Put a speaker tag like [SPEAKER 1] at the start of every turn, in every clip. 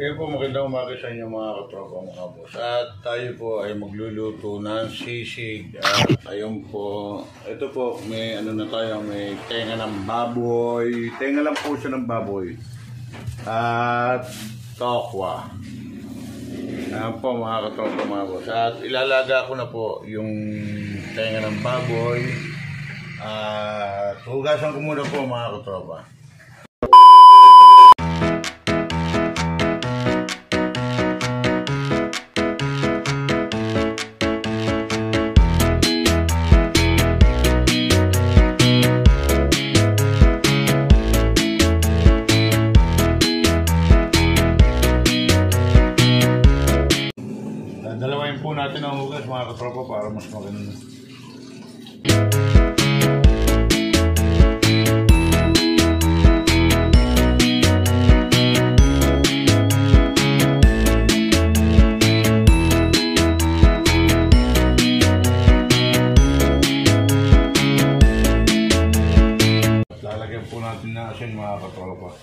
[SPEAKER 1] Kaya po magandang umaga sa inyo mga katropa mga boss. At tayo po ay magluluto ng sisig. At ayun po, ito po may ano na tayo, may tenga ng baboy. Tenga lang po siya ng baboy. At tokwa. Ayan po mga katropa mga boss. At ilalaga ko na po yung tenga ng baboy. At hugasan ko muna po mga katropa. Dalawain po natin ang hugas mga katropa para mas maganda. Lalagyan po natin na asin mga katropa.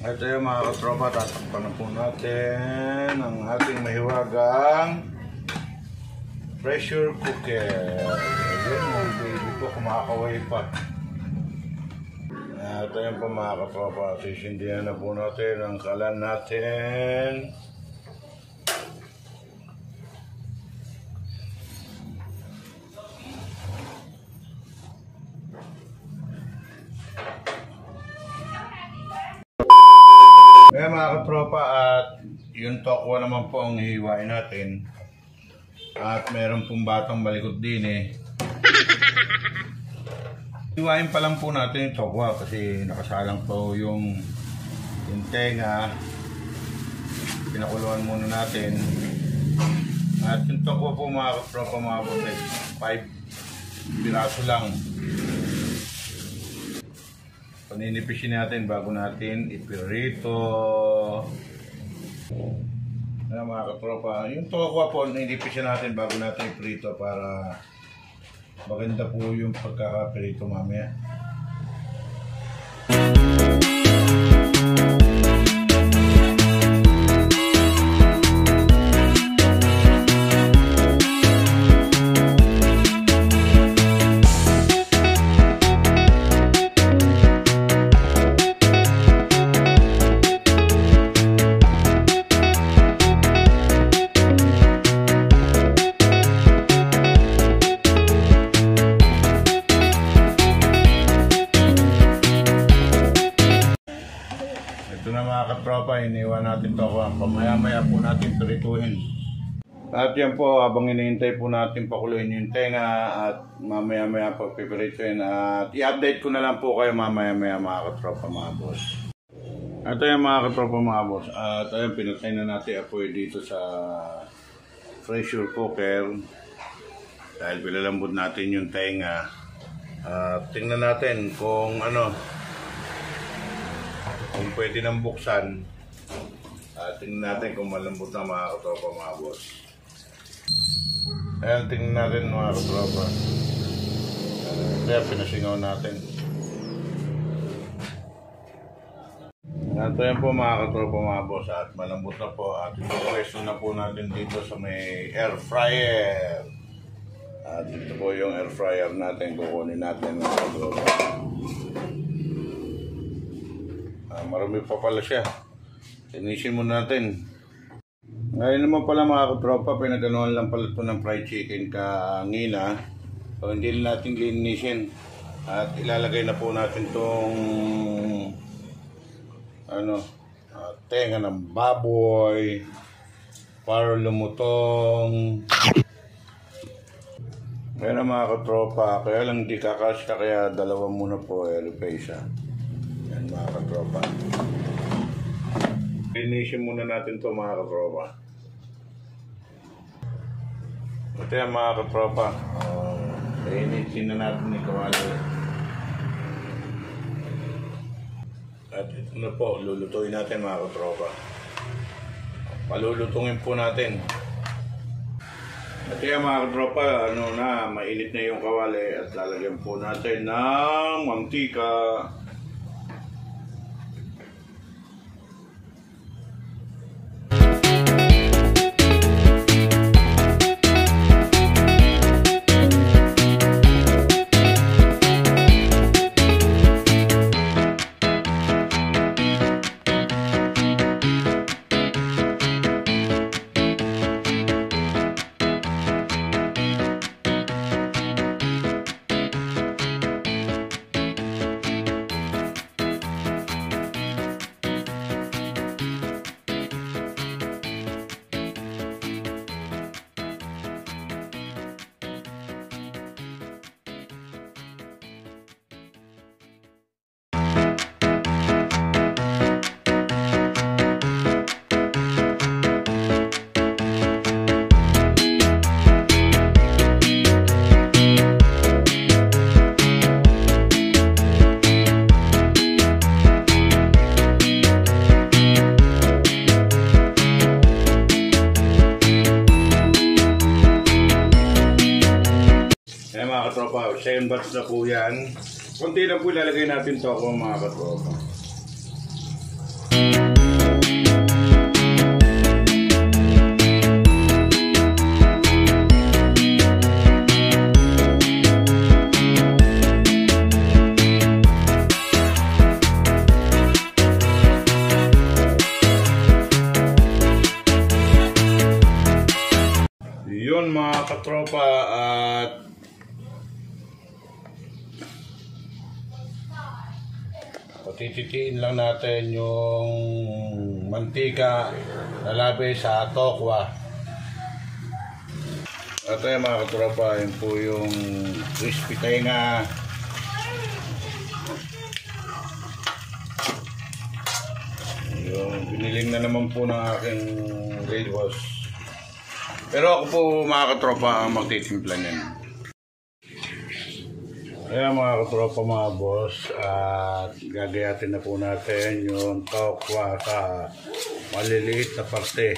[SPEAKER 1] Ito yung mga katropa, tatakpan na po natin ang ating mahiwagang pressure cooker. Ayun, yung baby ko kumakaway pa. Ito yung po mga katropa, sisindihan na po natin ang kalan natin. Kaya mga katropa, at yung tokwa naman po ang hihiwain natin. At meron pong batang malikot din eh. Hiwain pa lang po natin yung tokwa kasi nakasalang po yung tenga. Pinakuluan muna natin. At yung tokwa po mga katropa mga botes, 5 piraso lang. Paninipisin natin bago natin ipirito. Ayan mga katropa, yung tokwa po ninipisin natin bago natin ipirito para maganda po yung pagkakapirito mamaya. Ito na mga katropa, iniwan natin ito. Pamaya-maya po natin pirituhin. At yan po, habang hinihintay po natin pakuluin yung tenga at mamaya-maya po pipirituhin. At i-update ko na lang po kayo mamaya-maya mga katropa mga boss. Ito yung mga katropa mga boss. At ayun, pinatay na natin apoy dito sa pressure cooker. Dahil pilalambot natin yung tenga. Tingnan natin kung kung pwede nang buksan. Tingnan natin kung malambot na mga katropa mga boss. Ayan, tingnan natin mga katropa. Kaya pinasingaw natin. Ito yan po mga katropa mga boss. At malambot na po. At ipapwesto na po natin dito sa may air fryer. At ito po yung air fryer natin. Kukunin natin mga katropa. Marami pa pala siya. Tinisin muna natin. Ngayon naman pala mga katropa, pinaganuhan lang pala ito ng fried chicken kangina. So hindi natin linisin. At ilalagay na po natin itong tenga ng baboy para lumutong. Kaya na mga katropa, kaya lang di kakasya, kaya dalawa muna po isa. Yan mga katropa. Linisin muna natin to mga katropa. Ito yan mga katropa. Linisin na natin ni kawali. At ito na po, lulutuin natin mga katropa. Palulutungin po natin. At yan mga katropa, mainit na yung kawali at lalagyan po natin ng mantika. Mga katropa, second batch na po yan. Kunti lang po ilalagay natin to ako mga katropa. Yun mga katropa, at patititiin lang natin yung mantika na labi sa tokwa. At ayun mga katropa, yun po yung crispy tenga. Yung biniling na naman po ng aking grade boss. Pero ako po mga katropa ang magtitimpla niyan. Ayan mga katropa mga boss, at gagayatin na po natin yung tokwa sa maliliit na parte.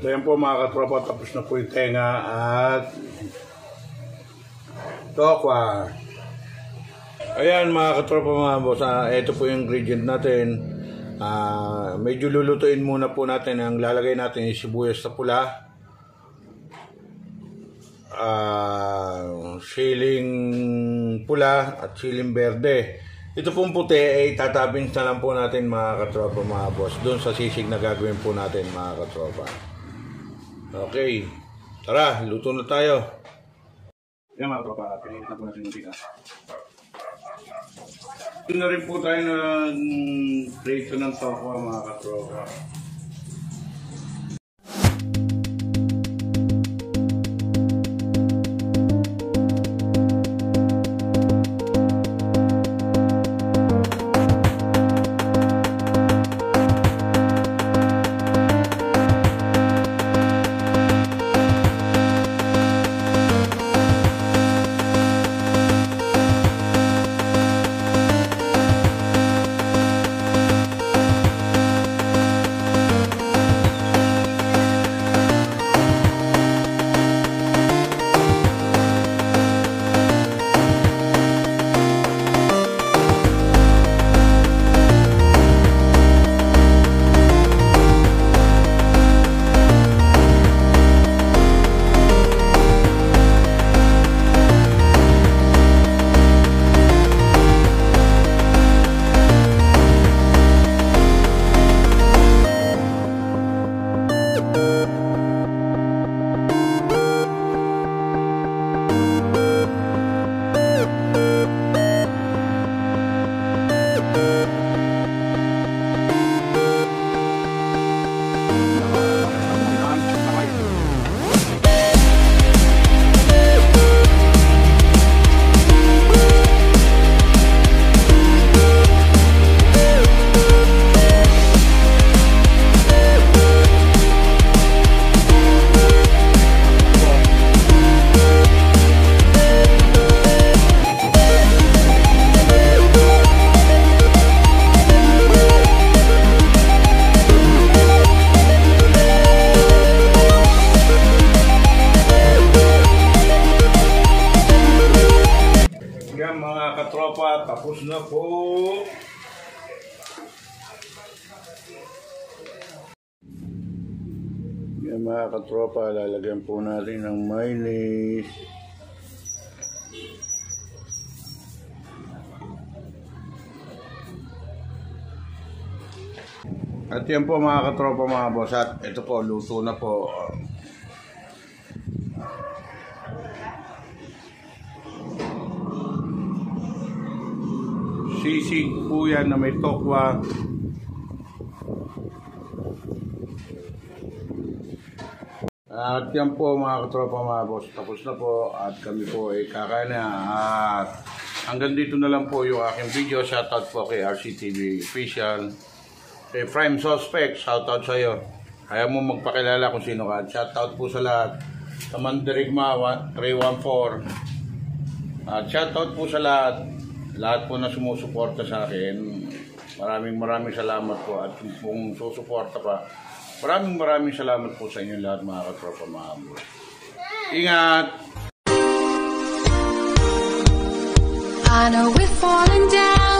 [SPEAKER 1] Ito yan po mga katropa, tapos na po yung tenga at tokwa. Ayan mga katropa mga boss, ito po yung ingredient natin. Medyo lulutuin muna po natin. Ang lalagay natin is sibuyas na pula, siling pula at siling berde. Ito pong puti ay tatapin na lang po natin mga katropa mga boss doon sa sisig na gagawin po natin mga katropa. Okay, tara, luto na tayo. Yan mga katropa, pinahinit na po natin yung sika. Ito na rin po tayo ng prito ng tokwa mga katropa. Mga katropa, tapos na po. Yan mga katropa, lalagyan po natin ng mayonnaise. At yan po mga katropa mga boss, at ito po, luto na po. Sisig po yan na may tokwa. At yan po mga katropa mga boss, tapos na po at kami po ay kakain na. At hanggang dito na lang po yung aking video. Shoutout po kay RCTV Official, kay Prime Suspect, shoutout sa iyo. Kaya mo magpakilala kung sino ka. Shoutout po sa lahat. Sa Mandirigma 314. At shoutout po sa lahat po na sumusuporta sa akin. Maraming salamat po. At kung susuporta pa, maraming salamat po sa inyo lahat mga katropa mga boss. Ingat!
[SPEAKER 2] I know we're falling down.